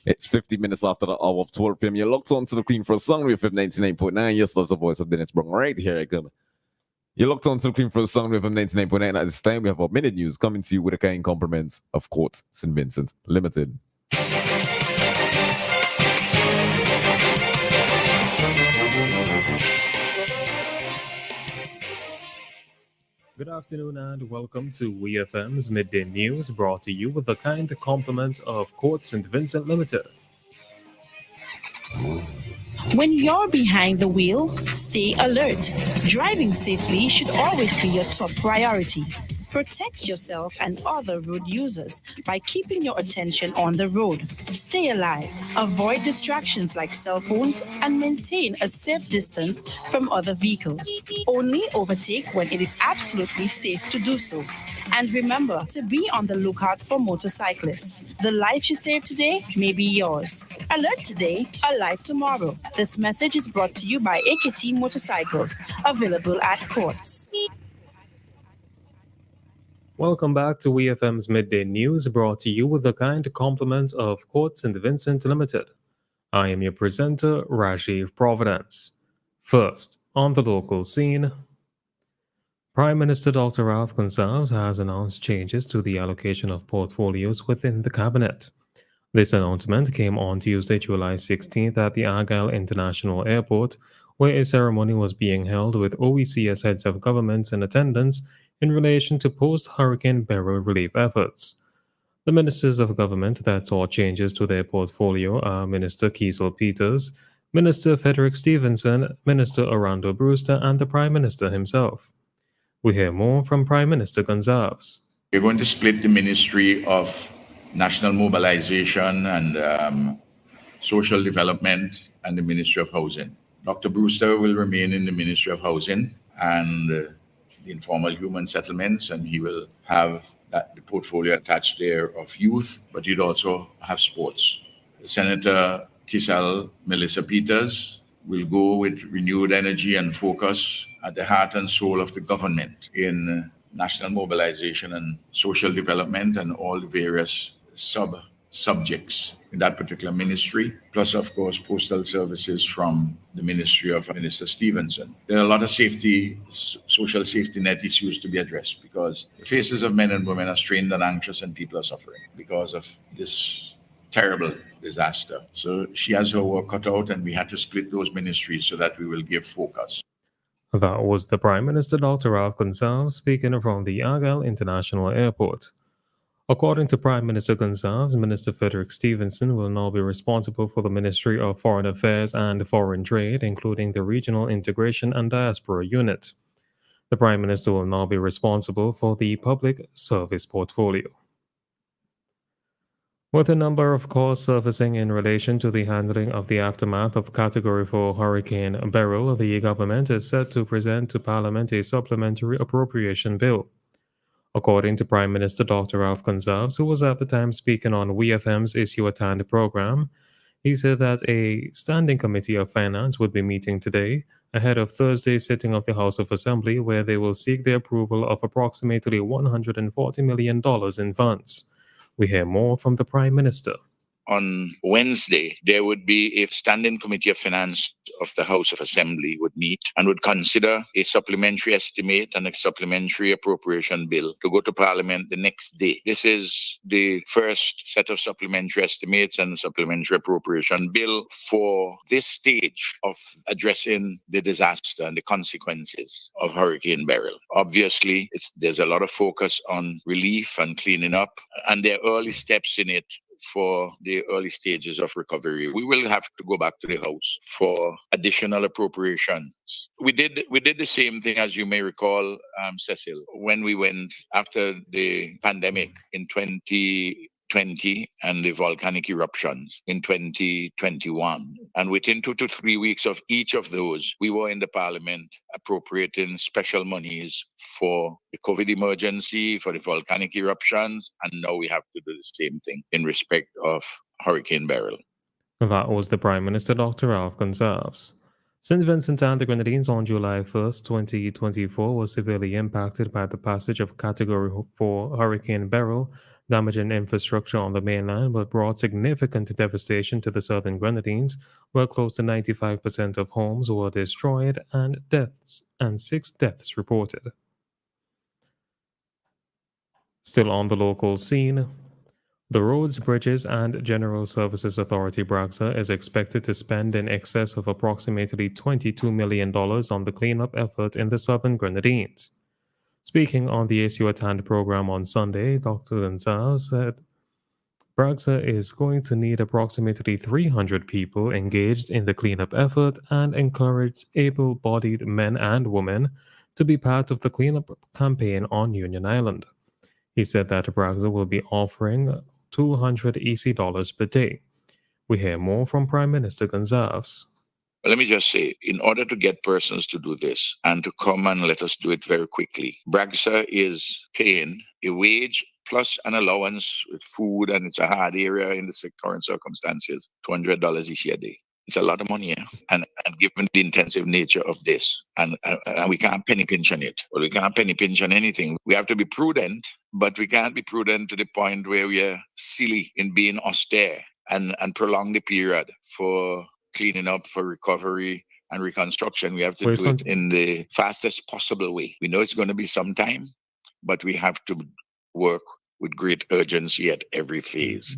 It's 50 minutes after the hour of 12 p.m. You're locked on to the Clean for a Song with 99.9. Yes, that's the voice of Dennis Brown right here. I come. You're locked on to the Clean for a Song with 99.9. At this time, we have our minute news coming to you with the kind compliments of Court St. Vincent Limited. Good afternoon and welcome to WEFM's Midday News, brought to you with the kind compliments of Court St. Vincent Limited. When you're behind the wheel, stay alert. Driving safely should always be your top priority. Protect yourself and other road users by keeping your attention on the road. Stay alive. Avoid distractions like cell phones and maintain a safe distance from other vehicles. Only overtake when it is absolutely safe to do so. And remember to be on the lookout for motorcyclists. The life you save today may be yours. Alert today, alive tomorrow. This message is brought to you by AKT Motorcycles, available at courts. Welcome back to WEFM's Midday News, brought to you with the kind compliments of Court St. Vincent Limited. I am your presenter, Rajiv Providence. First, on the local scene, Prime Minister Dr. Ralph Gonsalves has announced changes to the allocation of portfolios within the cabinet. This announcement came on Tuesday, July 16th at the Argyle International Airport, where a ceremony was being held with OECS heads of governments in attendance in relation to post-Hurricane Beryl relief efforts. The ministers of government that saw changes to their portfolio are Minister Kiesel Peters, Minister Frederick Stevenson, Minister Orlando Brewster, and the Prime Minister himself. We hear more from Prime Minister Gonsalves. We're going to split the Ministry of National Mobilization and Social Development and the Ministry of Housing. Dr. Brewster will remain in the Ministry of Housing and the Informal Human Settlements, and he will have the portfolio attached there of youth, but he'd also have sports. Senator Kiesel Melissa Peters will go with renewed energy and focus at the heart and soul of the government in national mobilization and social development and all the various subjects in that particular ministry, plus, of course, postal services from the ministry of Minister Stevenson. There are a lot of social safety net issues to be addressed because the faces of men and women are strained and anxious and people are suffering because of this terrible disaster. So she has her work cut out and we had to split those ministries so that we will give focus. That was the Prime Minister Dr. Ralph Gonsalves speaking from the Argyle International Airport. According to Prime Minister Gonsalves, Minister Frederick Stevenson will now be responsible for the Ministry of Foreign Affairs and Foreign Trade, including the Regional Integration and Diaspora Unit. The Prime Minister will now be responsible for the Public Service Portfolio. With a number of calls surfacing in relation to the handling of the aftermath of Category 4 Hurricane Beryl, the government is set to present to Parliament a supplementary appropriation bill. According to Prime Minister Dr. Ralph Gonsalves, who was at the time speaking on WEFM's Issue at Hand program, he said that a standing committee of finance would be meeting today ahead of Thursday's sitting of the House of Assembly, where they will seek the approval of approximately $140 million in funds. We hear more from the Prime Minister. On Wednesday, there would be a standing committee of finance of the House of Assembly would meet and would consider a supplementary estimate and a supplementary appropriation bill to go to Parliament the next day. This is the first set of supplementary estimates and supplementary appropriation bill for this stage of addressing the disaster and the consequences of Hurricane Beryl. Obviously, there's a lot of focus on relief and cleaning up, and there are early steps in it for the early stages of recovery. We will have to go back to the House for additional appropriations. We did the same thing, as you may recall, Cecil, when we went after the pandemic in 2020 and the volcanic eruptions in 2021. And within 2 to 3 weeks of each of those, we were in the Parliament appropriating special monies for the COVID emergency, for the volcanic eruptions, and now we have to do the same thing in respect of Hurricane Beryl. That was the Prime Minister, Dr. Ralph Gonsalves. St. Vincent and the Grenadines on July 1st, 2024 was severely impacted by the passage of Category 4 Hurricane Beryl damaging infrastructure on the mainland but brought significant devastation to the southern Grenadines, where close to 95% of homes were destroyed and 6 deaths reported. Still on the local scene, the Roads, Bridges and General Services Authority BRAXA is expected to spend in excess of approximately $22 million on the cleanup effort in the southern Grenadines. Speaking on the Issue at Hand program on Sunday, Dr. Gonzalez said BRAXA is going to need approximately 300 people engaged in the cleanup effort and encourage able-bodied men and women to be part of the cleanup campaign on Union Island. He said that BRAXA will be offering 200 EC dollars per day. We hear more from Prime Minister Gonzalez. Let me just say, in order to get persons to do this and to come and let us do it very quickly, BRAXA is paying a wage plus an allowance with food, and it's a hard area in the current circumstances, $200 EC a day. It's a lot of money, and given the intensive nature of this, and we can't penny pinch on it, or we can't penny pinch on anything. We have to be prudent, but we can't be prudent to the point where we are silly in being austere and prolong the period for cleaning up, for recovery and reconstruction. We have to do it in the fastest possible way. We know it's going to be some time, but we have to work with great urgency at every phase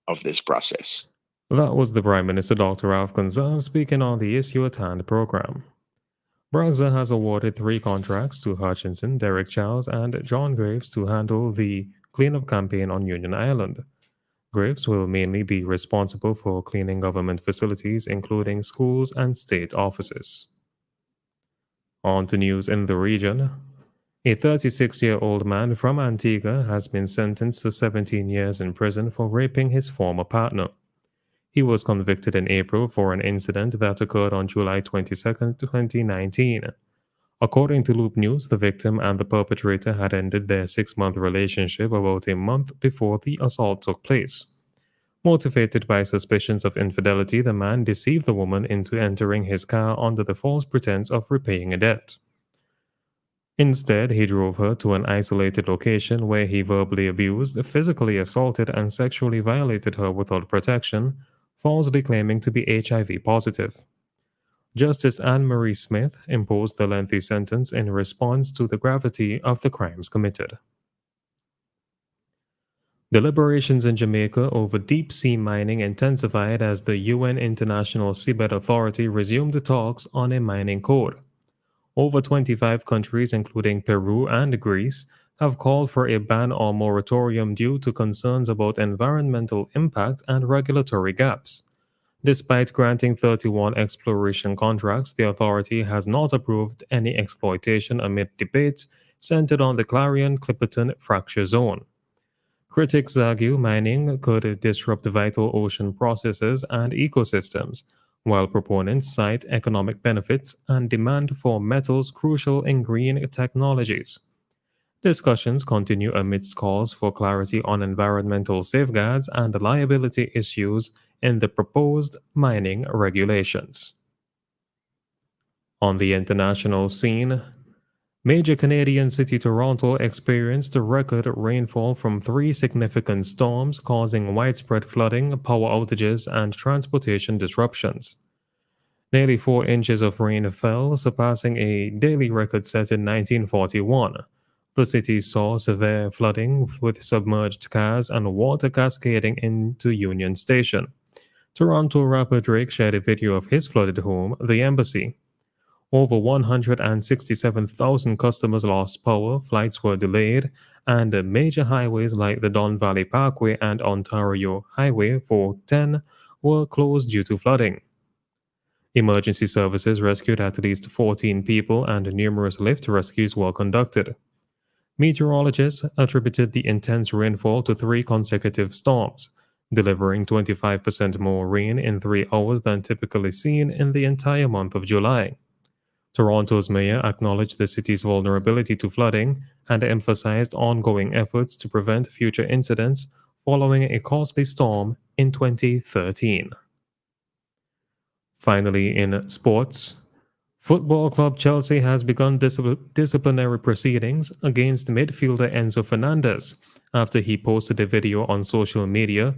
of this process. That was the Prime Minister, Dr. Ralph Gonzalez, speaking on the Issue at Hand program. BRAXA has awarded 3 contracts to Hutchinson, Derek Charles, and John Graves to handle the cleanup campaign on Union Island. Graves will mainly be responsible for cleaning government facilities, including schools and state offices. On to news in the region. A 36-year-old man from Antigua has been sentenced to 17 years in prison for raping his former partner. He was convicted in April for an incident that occurred on July 22, 2019. According to Loop News, the victim and the perpetrator had ended their 6-month relationship about a month before the assault took place. Motivated by suspicions of infidelity, the man deceived the woman into entering his car under the false pretense of repaying a debt. Instead, he drove her to an isolated location where he verbally abused, physically assaulted, and sexually violated her without protection, falsely claiming to be HIV positive. Justice Anne-Marie Smith imposed the lengthy sentence in response to the gravity of the crimes committed. Deliberations in Jamaica over deep-sea mining intensified as the UN International Seabed Authority resumed the talks on a mining code. Over 25 countries, including Peru and Greece, have called for a ban or moratorium due to concerns about environmental impact and regulatory gaps. Despite granting 31 exploration contracts, the authority has not approved any exploitation amid debates centered on the Clarion-Clipperton fracture zone. Critics argue mining could disrupt vital ocean processes and ecosystems, while proponents cite economic benefits and demand for metals crucial in green technologies. Discussions continue amidst calls for clarity on environmental safeguards and liability issues in the proposed mining regulations. On the international scene, major Canadian city Toronto experienced a record rainfall from 3 significant storms, causing widespread flooding, power outages, and transportation disruptions. Nearly 4 inches of rain fell, surpassing a daily record set in 1941. The city saw severe flooding with submerged cars and water cascading into Union Station. Toronto rapper Drake shared a video of his flooded home, the Embassy. Over 167,000 customers lost power, flights were delayed, and major highways like the Don Valley Parkway and Ontario Highway 410 were closed due to flooding. Emergency services rescued at least 14 people and numerous lift rescues were conducted. Meteorologists attributed the intense rainfall to 3 consecutive storms, delivering 25% more rain in 3 hours than typically seen in the entire month of July. Toronto's mayor acknowledged the city's vulnerability to flooding and emphasized ongoing efforts to prevent future incidents following a costly storm in 2013. Finally, in sports, football club Chelsea has begun disciplinary proceedings against midfielder Enzo Fernandez after he posted a video on social media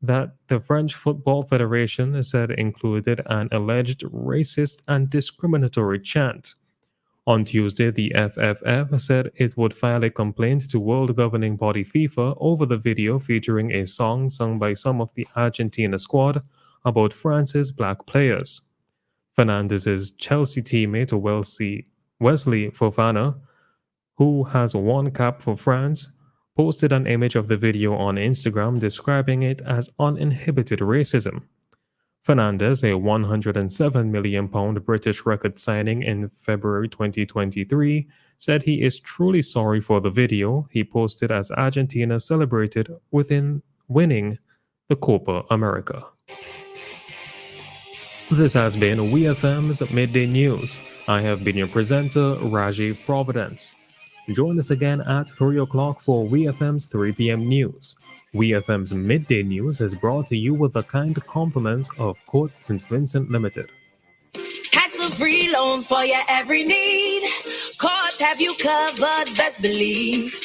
that the French Football Federation said included an alleged racist and discriminatory chant. On Tuesday, the FFF said it would file a complaint to world governing body FIFA over the video featuring a song sung by some of the Argentina squad about France's black players. Fernandez's Chelsea teammate Wesley Fofana, who has one cap for France, posted an image of the video on Instagram describing it as uninhibited racism. Fernandez, a £107 million British record signing in February 2023, said he is truly sorry for the video he posted as Argentina celebrated within winning the Copa America. This has been WEFM's Midday News. I have been your presenter, Rajiv Providence. Join us again at 3 o'clock for WEFM's 3 p.m. news. WEFM's Midday News is brought to you with the kind compliments of Court St. Vincent Limited. Hassle-free loans for your every need. Courts have you covered, best believe.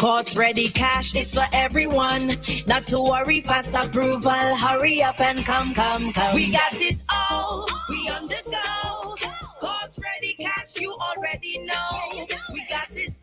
Courts Ready Cash is for everyone. Not to worry, fast approval. Hurry up and come. We got it all. We on the go. Courts Ready Cash, you already know. We got it